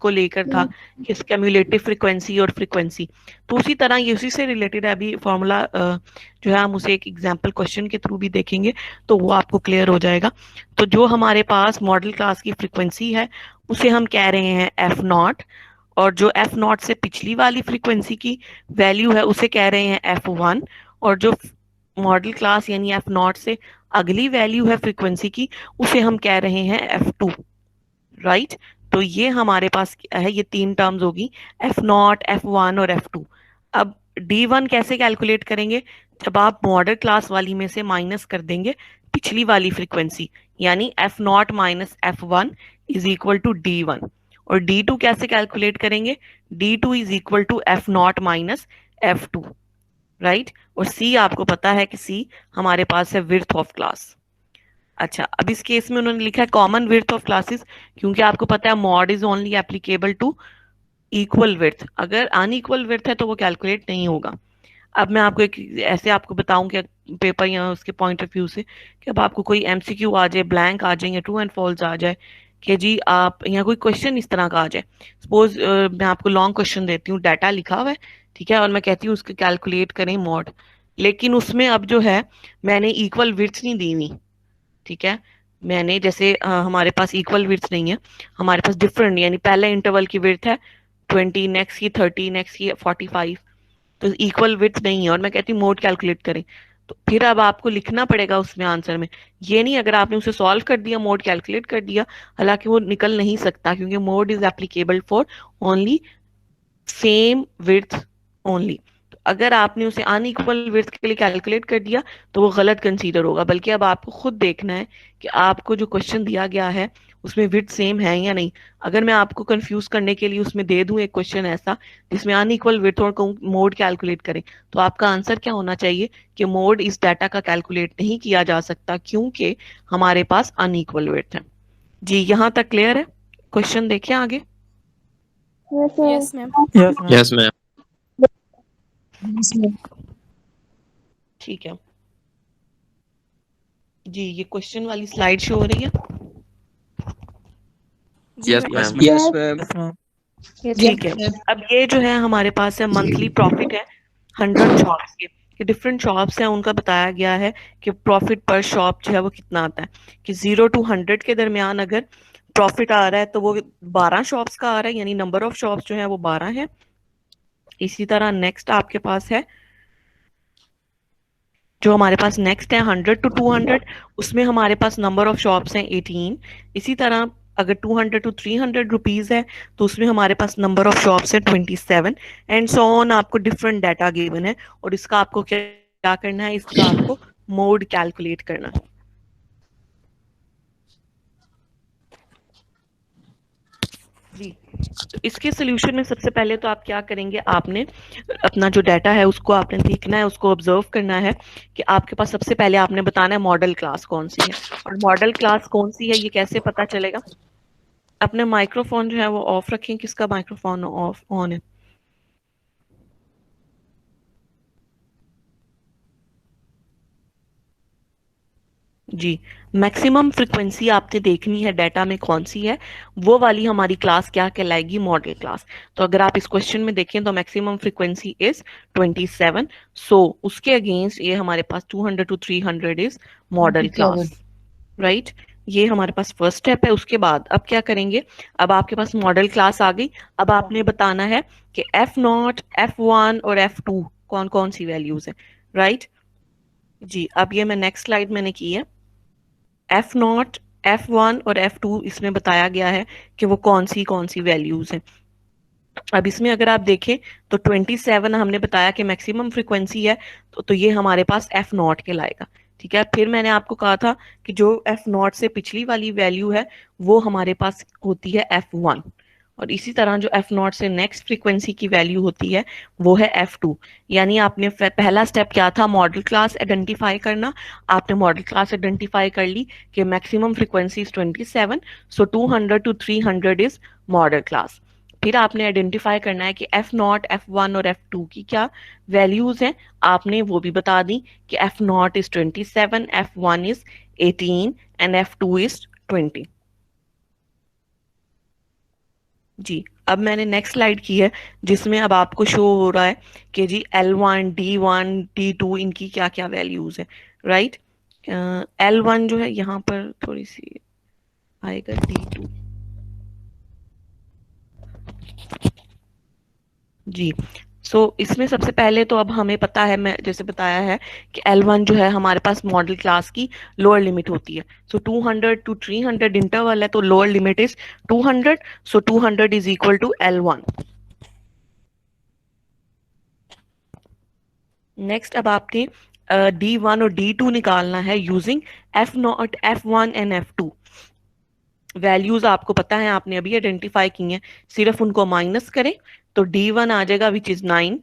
को लेकर था कि क्यूमुलेटिव फ्रीक्वेंसी और फ्रीक्वेंसी। तो उसी तरह ये उसी से रिलेटेड है। अभी फॉर्मूला जो है हम उसे एक एग्जांपल क्वेश्चन के थ्रू भी देखेंगे तो वो आपको क्लियर हो जाएगा। तो जो हमारे पास मॉडल क्लास की फ्रीक्वेंसी है उसे हम कह रहे हैं F0, और जो F0 से पिछली वाली फ्रीक्वेंसी की वैल्यू है उसे कह रहे हैं F1, और जो मॉडल क्लास यानी F0 से अगली वैल्यू है फ्रीक्वेंसी की उसे हम कह रहे हैं F2, राइट। तो ये हमारे पास क्या है, ये तीन टर्म्स होगी, F0, F1 और F2। अब D1 कैसे कैलकुलेट करेंगे, जब आप मॉडल क्लास वाली में से माइनस कर देंगे पिछली वाली फ्रीक्वेंसी, यानी F0 minus F1 is equal to D1। और D2 कैसे कैलकुलेट करेंगे, D2 is equal to F0 minus F2, right. और C आपको पता है कि C हमारे पास है विड्थ ऑफ क्लास। अच्छा, अब इस केस में उन्होंने लिखा है कॉमन विड्थ ऑफ क्लासेस, क्योंकि आपको पता है mode is only applicable to equal width, अगर अनइक्वल विड्थ है तो वो कैलकुलेट नहीं होगा। अब मैं आपको एक ऐसे आपको बताऊं कि पेपर या उसके पॉइंट ऑफ व्यू से कि अब आपको कोई एमसीक्यू आ जाए, ब्लैंक आ जाए या ट्रू एंड फॉल्स आ जाए कि जी आप यहाँ कोई क्वेश्चन इस तरह का आ जाए, सपोज मैं आपको लॉन्ग क्वेश्चन देती हूँ, डाटा लिखा हुआ है, ठीक है, और मैं कहती हूँ उसको कैलकुलेट करें मॉड, लेकिन उसमें अब जो है मैंने इक्वल विड्थ नहीं दी हुई, ठीक है। मैंने जैसे हमारे पास इक्वल विड्थ नहीं है, हमारे पास डिफरेंट, यानी पहले इंटरवल की विड्थ है 20, नेक्स्ट की 30, नेक्स्ट की 45, तो इक्वल विड्थ नहीं है, और मैं कहती हूँ मोड कैलकुलेट करें। तो फिर अब आपको लिखना पड़ेगा उसमें आंसर में, ये नहीं अगर आपने उसे सॉल्व कर दिया मोड कैलकुलेट कर दिया, हालांकि वो निकल नहीं सकता क्योंकि mode is applicable for only same width only. तो अगर आपने उसे अनइक्वल विड्थ के लिए कैलकुलेट कर दिया तो वो गलत कंसीडर होगा, बल्कि अब आपको खुद देखना है कि आपको जो क्वेश्चन दिया गया है उसमें विड्थ सेम है या नहीं। अगर मैं आपको कंफ्यूज करने के लिए उसमें दे दूं एक क्वेश्चन ऐसा जिसमें अनइक्वल विड्थ और कहूं मोड कैलकुलेट करें, तो आपका आंसर क्या होना चाहिए कि मोड इस डाटा का कैलकुलेट नहीं किया जा सकता क्योंकि हमारे पास अनइक्वल विड्थ है। जी, यहाँ तक क्लियर है। क्वेश्चन देखिए आगे। Yes ma'am. Yes, ma'am. Yes ma'am. ठीक है जी, ये क्वेश्चन वाली स्लाइड शो हो रही है, जी Yes, ma'am. ma'am. Yes ma'am. Yes, ठीक है। अब ये जो है हमारे पास है मंथली प्रॉफिट है 100 शॉप्स के डिफरेंट शॉप्स हैं, उनका बताया गया है कि प्रॉफिट पर शॉप जो है वो कितना आता है, कि 0 to 100 के दरमियान अगर प्रॉफिट आ रहा है तो वो 12 शॉप्स का आ रहा है, यानी नंबर ऑफ शॉप्स जो है वो 12 है। इसी तरह नेक्स्ट आपके पास है, जो हमारे पास नेक्स्ट है 100 to 200, उसमें हमारे पास नंबर ऑफ शॉप्स हैं 18। इसी तरह अगर 200 to 300 रुपीज है तो उसमें हमारे पास नंबर ऑफ शॉप्स है 27, एंड सो ऑन। आपको डिफरेंट डाटा गिवन है और इसका आपको क्या क्या करना है, इसका आपको मोड कैलकुलेट करना है। जी, तो इसके सोल्यूशन में सबसे पहले तो आप क्या करेंगे, आपने अपना जो डाटा है उसको आपने देखना है, उसको ऑब्जर्व करना है कि आपके पास सबसे पहले आपने बताना है मॉडल क्लास कौन सी है, और मॉडल क्लास कौन सी है ये कैसे पता चलेगा। अपने माइक्रोफोन जो है वो ऑफ रखें, किसका माइक्रोफोन ऑफ ऑन है। जी, मैक्सिमम फ्रीक्वेंसी आपने देखनी है डाटा में कौन सी है, वो वाली हमारी क्लास क्या कहलाएगी, मॉडल क्लास। तो अगर आप इस क्वेश्चन में देखें तो मैक्सिमम फ्रीक्वेंसी इज 27, सो उसके अगेंस्ट ये हमारे पास 200 to 300 is model 27 class, right. ये हमारे पास फर्स्ट स्टेप है। उसके बाद अब क्या करेंगे, अब आपके पास मॉडल क्लास आ गई, अब आपने बताना है कि F0, F1 और F2 कौन कौन सी वैल्यूज है, राइट। जी, अब ये मैं नेक्स्ट स्लाइड मैंने की है, F0, F1 और F2 इसमें बताया गया है कि वो कौन सी वैल्यूज हैं। अब इसमें अगर आप देखें तो 27 हमने बताया कि मैक्सिमम फ्रीक्वेंसी है, तो ये हमारे पास F0 के लाएगा, ठीक है। फिर मैंने आपको कहा था कि जो F0 से पिछली वाली वैल्यू है वो हमारे पास होती है F1, और इसी तरह जो F0 से नेक्स्ट फ्रीक्वेंसी की वैल्यू होती है वो है F2। यानी आपने पहला स्टेप क्या था, मॉडल क्लास आइडेंटिफाई करना। आपने मॉडल क्लास आइडेंटिफाई कर ली कि maximum frequency is 27, so 200 to 300 is model class. फिर आपने आइडेंटिफाई करना है कि F0, F1 और F2 की क्या वैल्यूज हैं, आपने वो भी बता दी कि F0 is 27, F1 is 18 and F2 is 20। जी, अब मैंने नेक्स्ट स्लाइड की है जिसमें अब आपको शो हो रहा है कि जी L1, D1, D2 इनकी क्या क्या वैल्यूज है, राइट। L1 जो है यहाँ पर थोड़ी सी आएगा, D2 जी। सो इसमें सबसे पहले तो अब हमें पता है, मैं जैसे बताया है कि L1 जो है हमारे पास मॉडल क्लास की लोअर लिमिट होती है। सो 200 to 300 इंटरवल है, तो lower limit is 200, so 200 is equal to L1। Next अब आपने D1 और D2 निकालना है using F0, F1 and F2। Values आपको पता है, आपने अभी आइडेंटिफाई की हैं, सिर्फ उनको माइनस करें तो D1 आ जाएगा विच इज 9।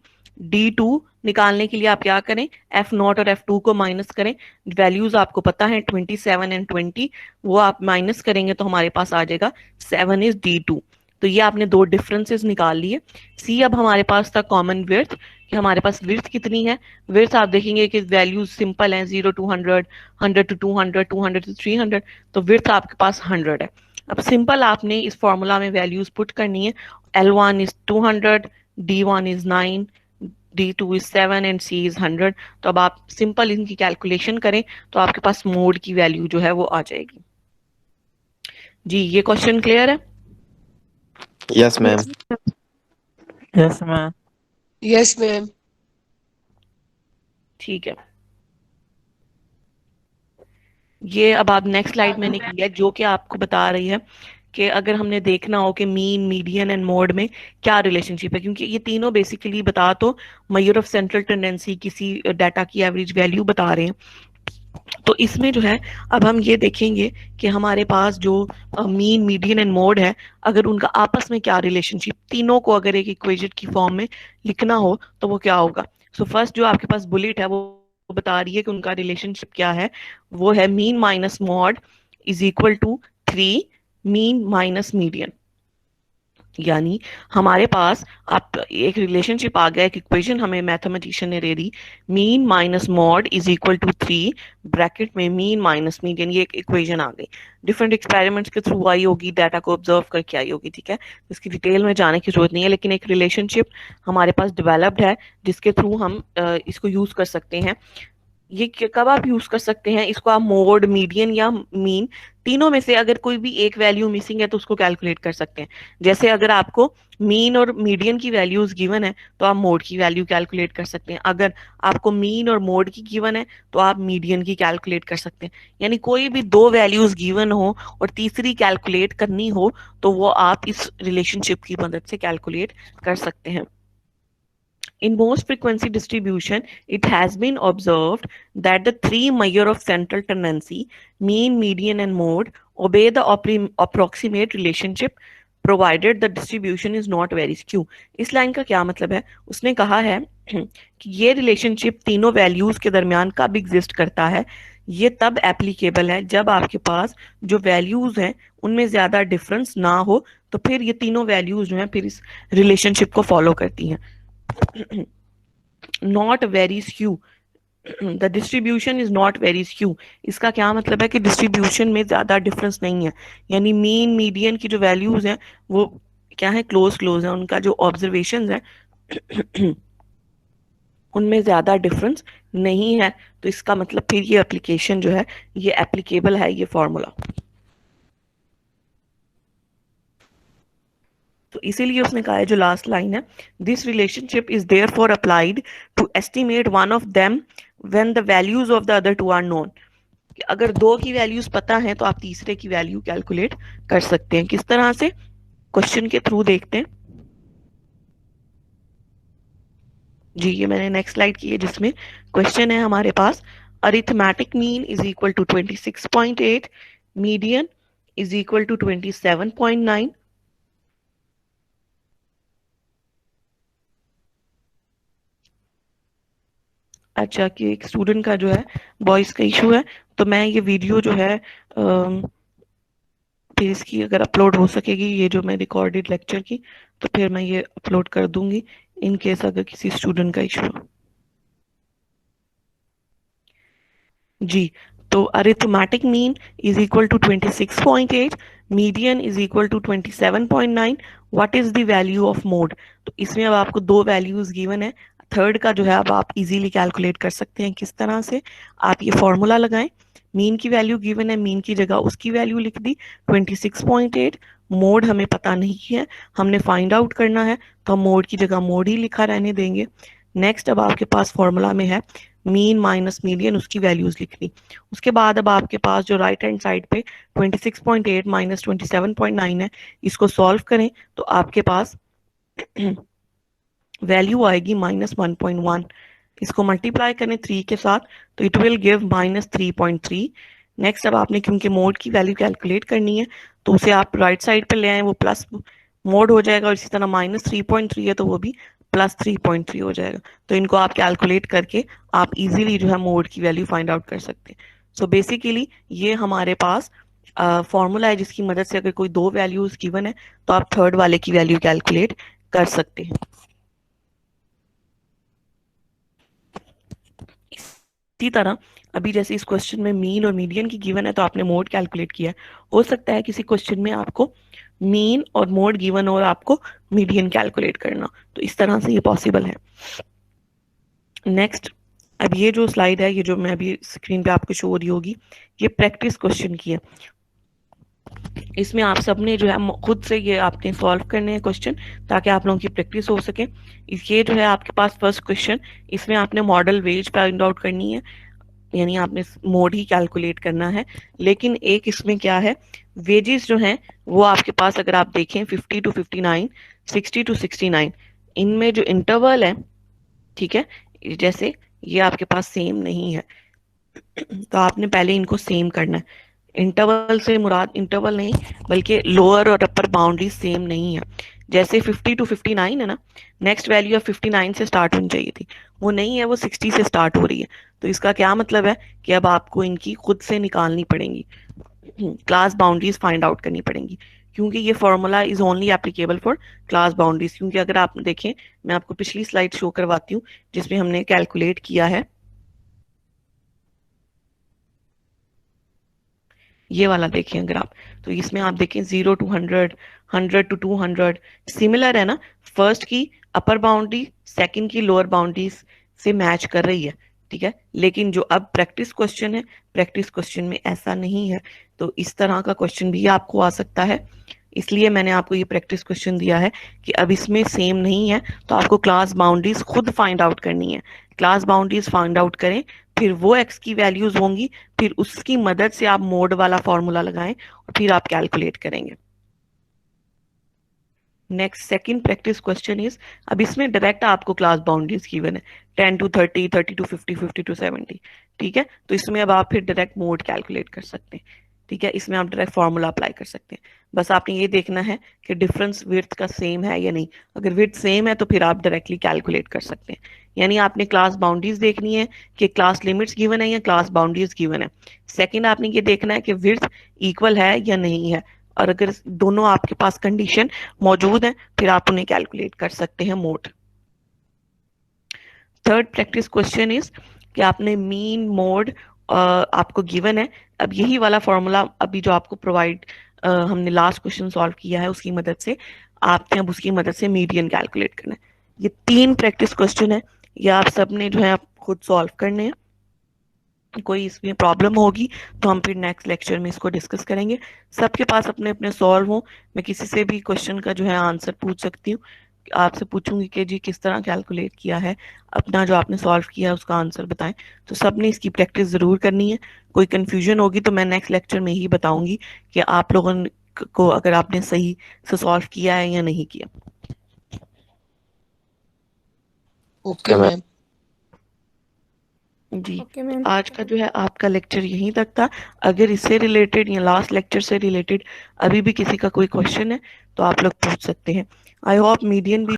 D2 निकालने के लिए आप क्या करें, F0 और F2 को माइनस करें, वैल्यूज आपको पता है 27 एंड 20, वो आप माइनस करेंगे तो हमारे पास आ जाएगा 7 इज D2। तो ये आपने दो डिफरेंसेस निकाल लिए। सी अब हमारे पास था कॉमन विड्थ, कि हमारे पास विड्थ कितनी है। विड्थ आप देखेंगे कि वैल्यूज सिंपल हैं, 0 to 100, 100 to 200, 200 to 300, तो विड्थ आपके पास 100 है। अब सिंपल आपने इस फॉर्मूला में वैल्यूज पुट करनी है, L1 is 200, D1 is 9, D2 is 7 and C is 100। तो अब आप सिंपल इनकी कैलकुलेशन करें तो आपके पास मोड की वैल्यू जो है वो आ जाएगी। जी, ये क्वेश्चन क्लियर है? Yes, ma'am. Yes ma'am. Yes, ma'am. ठीक है, ये अब आप नेक्स्ट स्लाइड मैंने की है जो कि आपको बता रही है कि अगर हमने देखना हो कि मीन, मीडियन एंड मोड में क्या रिलेशनशिप है, क्योंकि ये तीनों बेसिकली बता तो मेजर ऑफ सेंट्रल टेंडेंसी, किसी डाटा की एवरेज वैल्यू बता रहे हैं। तो इसमें जो है अब हम ये देखेंगे कि हमारे पास जो मीन, मीडियन एंड मोड है, अगर उनका आपस में क्या रिलेशनशिप, तीनों को अगर एक इक्वेशन की फॉर्म में लिखना हो तो वो क्या होगा। सो फर्स्ट जो आपके पास बुलेट है वो बता रही है कि उनका रिलेशनशिप क्या है, वो है mean minus mode is equal to 3 mean minus median. यानी हमारे पास आप एक रिलेशनशिप आ गया, एक इक्वेशन हमें मैथमेटिशियन ने दे दी, mean minus mode is equal to 3 bracket में मीन माइनस मीडियन, ये एक इक्वेशन आ गई। डिफरेंट एक्सपेरिमेंट्स के थ्रू आई होगी, डाटा को ऑब्जर्व करके आई होगी, ठीक है, इसकी डिटेल में जाने की जरूरत नहीं है, लेकिन एक रिलेशनशिप हमारे पास डेवलप्ड है जिसके थ्रू हम इसको यूज कर सकते हैं। ये कब आप यूज कर सकते हैं इसको, आप मोड, मीडियन या मीन, तीनों में से अगर कोई भी एक वैल्यू मिसिंग है तो उसको कैलकुलेट कर सकते हैं। जैसे अगर आपको मीन और मीडियन की वैल्यूज गिवन है तो आप मोड की वैल्यू कैलकुलेट कर सकते हैं, अगर आपको मीन और मोड की गिवन है तो आप मीडियन की कैलकुलेट कर सकते हैं। यानी कोई भी दो वैल्यूज गिवन हो और तीसरी कैलकुलेट करनी हो तो वो आप इस रिलेशनशिप की मदद से कैलकुलेट कर सकते हैं। In most frequency distribution, it has been observed that the three measure of central tendency, mean, median, and mode, obey the approximate relationship provided the distribution is not very skew. इस line का क्या मतलब है, उसने कहा है कि ये रिलेशनशिप तीनों वैल्यूज के दरमियान कब एग्जिस्ट करता है, ये तब एप्लीकेबल है जब आपके पास जो वैल्यूज हैं उनमें ज्यादा डिफरेंस ना हो, तो फिर ये तीनों वैल्यूज जो हैं फिर इस रिलेशनशिप को फॉलो करती हैं। Not very skew, the distribution is not very skew. इसका क्या मतलब है कि डिस्ट्रीब्यूशन में ज्यादा डिफरेंस नहीं है, यानी मीन मीडियन की जो वैल्यूज हैं वो क्या है, क्लोज क्लोज है, उनका जो ऑब्जर्वेशन है उनमें ज्यादा डिफरेंस नहीं है। तो इसका मतलब फिर ये एप्लीकेशन जो है ये एप्लीकेबल है ये फॉर्मूला। तो इसीलिए उसने कहा है जो लास्ट लाइन है, this relationship is there for applied to estimate one of them when the values of the other two are known. अगर दो की वैल्यूज पता है तो आप तीसरे की वैल्यू कैलकुलेट कर सकते हैं। किस तरह से, क्वेश्चन के थ्रू देखते हैं जी। ये मैंने नेक्स्ट स्लाइड की है जिसमें क्वेश्चन है हमारे पास, arithmetic mean is equal to 26.8, median is equal to 27.9। अच्छा, कि एक स्टूडेंट का जो है वॉइस का इशू है, तो मैं ये वीडियो जो है फिर इसकी अगर अपलोड हो सकेगी, ये जो मैं रिकॉर्डेड लेक्चर की, तो फिर मैं ये अपलोड कर दूंगी इन केस अगर किसी स्टूडेंट का इशू हो जी। तो arithmetic mean is equal to 26.8, median is equal to 27.9। What is the value of mode? तो इसमें अब आपको दो वैल्यूज गिवन है, थर्ड का जो है अब आप इजीली कैलकुलेट कर सकते हैं। किस तरह से, आप ये फॉर्मूला लगाएं, मीन की वैल्यू गिवन है, मीन की जगह उसकी वैल्यू लिख दी 26.8, मोड हमें पता नहीं है, हमने फाइंड आउट करना है, तो हम मोड की जगह मोड ही लिखा रहने देंगे। नेक्स्ट अब आपके पास फॉर्मूला में है मीन माइनस मीडियन, उसकी वैल्यूज लिखनी। उसके बाद अब आपके पास जो राइट हैंड साइड पे 26.8 माइनस 27.9 है, इसको सॉल्व करें तो आपके पास वैल्यू आएगी -1.1। इसको मल्टीप्लाई करें 3 के साथ तो इट विल गिव -3.3। नेक्स्ट अब आपने क्योंकि मोड की वैल्यू कैलकुलेट करनी है तो उसे आप राइट साइड पे ले आए, वो प्लस मोड हो जाएगा, और इसी तरह -3.3 है तो वो भी +3.3 हो जाएगा। तो इनको आप कैलकुलेट करके आप इजीली जो है मोड की वैल्यू फाइंड आउट कर सकते हैं। सो बेसिकली ये हमारे पास फॉर्मूला है जिसकी मदद से अगर कोई दो वैल्यूज गिवन है तो आप थर्ड वाले की वैल्यू कैलकुलेट कर सकते हैं। इसी तरह अभी जैसे इस क्वेश्चन में मीन और मीडियन की गिवन है तो आपने मोड कैलकुलेट किया है, हो सकता है किसी क्वेश्चन में आपको मीन और मोड गिवन और आपको मीडियन कैलकुलेट करना, तो इस तरह से ये पॉसिबल है। नेक्स्ट, अब ये जो स्लाइड है, ये जो मैं अभी स्क्रीन पे आपको शो हो रही होगी, ये प्रैक्टिस क्वेश्चन की है। इसमें आप सबने जो है खुद से ये आपने सॉल्व करने हैं क्वेश्चन ताकि आप लोगों की प्रैक्टिस हो सके। ये जो है आपके पास फर्स्ट क्वेश्चन, इसमें आपने मॉडल वेज फाइंड आउट करनी है, यानी आपने मोड ही कैलकुलेट करना है। लेकिन एक इसमें क्या है, वेजेस जो हैं वो आपके पास अगर आप देखें 50 to 59, 60 to 69, इनमें जो इंटरवल है, ठीक है, जैसे ये आपके पास सेम नहीं है तो आपने पहले इनको सेम करना है। इंटरवल से मुराद इंटरवल नहीं बल्कि लोअर और अपर बाउंड्री सेम नहीं है। जैसे 50 to 59 है ना, नेक्स्ट वैल्यू ऑफ 59 से स्टार्ट होनी चाहिए थी, वो नहीं है, वो 60 से स्टार्ट हो रही है। तो इसका क्या मतलब है कि अब आपको इनकी खुद से निकालनी पड़ेंगी, क्लास बाउंड्रीज फाइंड आउट करनी पड़ेंगी, क्योंकि ये formula is only applicable for class boundaries. क्योंकि अगर आप देखें, मैं आपको पिछली स्लाइड शो करवाती हूँ जिसमें हमने कैलकुलेट किया है, ये वाला देखें अगर आप, तो इसमें आप देखें 0 to 100, 100 to 200 सिमिलर है ना, फर्स्ट की अपर बाउंड्री सेकंड की लोअर बाउंड्री से मैच कर रही है, ठीक है। लेकिन जो अब प्रैक्टिस क्वेश्चन है, प्रैक्टिस क्वेश्चन में ऐसा नहीं है, तो इस तरह का क्वेश्चन भी आपको आ सकता है। इसलिए मैंने आपको ये प्रैक्टिस क्वेश्चन दिया है कि अब इसमें सेम नहीं है तो आपको क्लास बाउंड्रीज खुद फाइंड आउट करनी है। क्लास बाउंड्रीज फाइंड आउट करें, फिर वो एक्स की वैल्यूज होंगी, फिर उसकी मदद से आप मोड वाला फॉर्मूला लगाएं और फिर आप कैलकुलेट करेंगे। Next second practice question is, अब इसमें डायरेक्ट आपको क्लास बाउंड्रीज गिवन है 10 to 30, 30 to 50, 50 to 70, ठीक है। तो इसमें अब आप फिर डायरेक्ट मोड कैलकुलेट कर सकते हैं, ठीक है। इसमें आप डायरेक्ट फॉर्मूला अप्लाई कर सकते हैं। बस आपने ये देखना है कि डिफरेंस विड्थ का सेम है या नहीं। अगर विड्थ सेम है तो फिर आप डायरेक्टली कैलकुलेट कर सकते हैं। यानी आपने क्लास बाउंड्रीज देखनी है कि क्लास लिमिट्स गिवन है या क्लास बाउंड्रीज गिवन है। सेकंड आपने ये देखना है कि विड्थ इक्वल है या नहीं है, और अगर दोनों आपके पास कंडीशन मौजूद है फिर आप उन्हें कैलकुलेट कर सकते हैं mode. Third practice question is, कि आपने मीन मोड आपको गिवन है, अब यही वाला फॉर्मूला अभी जो आपको प्रोवाइड हमने लास्ट क्वेश्चन सॉल्व किया है उसकी मदद से आपने अब उसकी मदद से मीडियन कैलकुलेट करना है। ये 3 प्रैक्टिस क्वेश्चन है, ये आप सबने जो है आप खुद सॉल्व करने हैं। कोई इसमें प्रॉब्लम होगी तो हम फिर नेक्स्ट लेक्चर में इसको डिस्कस करेंगे। सबके पास अपने अपने सॉल्व हो, मैं किसी से भी क्वेश्चन का जो है आंसर पूछ सकती हूँ, आपसे पूछूंगी कि जी किस तरह कैलकुलेट किया है, अपना जो आपने सॉल्व किया है उसका आंसर बताएं। तो सबने इसकी प्रैक्टिस जरूर करनी है। कोई कंफ्यूजन होगी तो मैं नेक्स्ट लेक्चर में ही बताऊंगी कि आप लोगों को अगर आपने सही से सॉल्व किया है या नहीं किया। Okay ma'am. जी ओके मैम। आज का जो है आपका लेक्चर यहीं तक था। अगर इससे रिलेटेड या लास्ट लेक्चर से रिलेटेड अभी भी किसी का कोई क्वेश्चन है तो आप लोग पूछ सकते हैं। आई होप मीडियन भी